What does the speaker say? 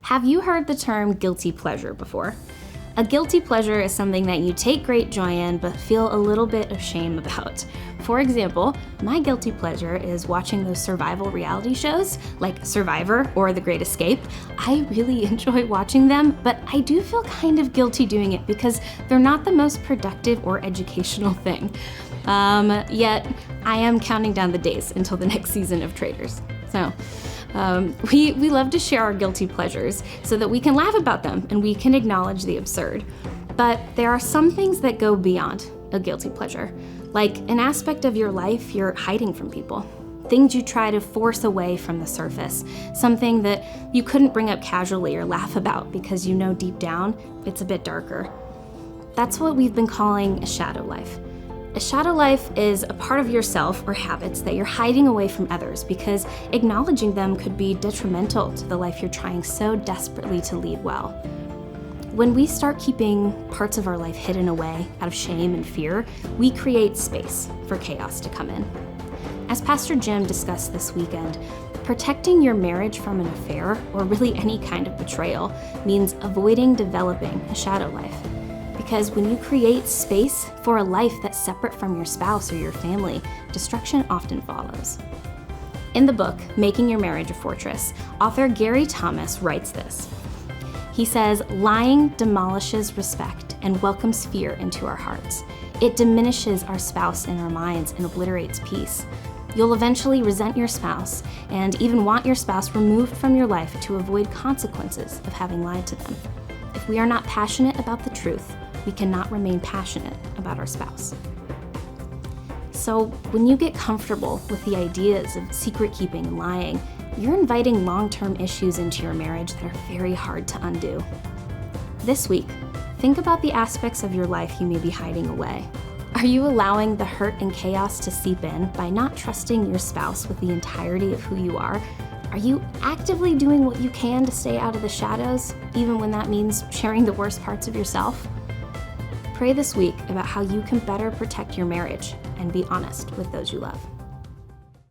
Have you heard the term guilty pleasure before? A guilty pleasure is something that you take great joy in but feel a little bit of shame about. For example, my guilty pleasure is watching those survival reality shows like Survivor or The Great Escape. I really enjoy watching them, but I do feel kind of guilty doing it because they're not the most productive or educational thing. Yet I am counting down the days until the next season of Traitors. We love to share our guilty pleasures so that we can laugh about them and we can acknowledge the absurd. But there are some things that go beyond a guilty pleasure, like an aspect of your life you're hiding from people, things you try to force away from the surface, something that you couldn't bring up casually or laugh about because you know deep down it's a bit darker. That's what we've been calling a shadow life. A shadow life is a part of yourself or habits that you're hiding away from others because acknowledging them could be detrimental to the life you're trying so desperately to lead well. When we start keeping parts of our life hidden away out of shame and fear, we create space for chaos to come in. As Pastor Jim discussed this weekend, protecting your marriage from an affair, or really any kind of betrayal, means avoiding developing a shadow life. Because when you create space for a life that's separate from your spouse or your family, destruction often follows. In the book, Making Your Marriage a Fortress, author Gary Thomas writes this. He says, "Lying demolishes respect and welcomes fear into our hearts. It diminishes our spouse in our minds and obliterates peace. You'll eventually resent your spouse and even want your spouse removed from your life to avoid consequences of having lied to them. If we are not passionate about the truth, we cannot remain passionate about our spouse." So when you get comfortable with the ideas of secret keeping and lying, you're inviting long-term issues into your marriage that are very hard to undo. This week, think about the aspects of your life you may be hiding away. Are you allowing the hurt and chaos to seep in by not trusting your spouse with the entirety of who you are? Are you actively doing what you can to stay out of the shadows, even when that means sharing the worst parts of yourself? Pray this week about how you can better protect your marriage and be honest with those you love.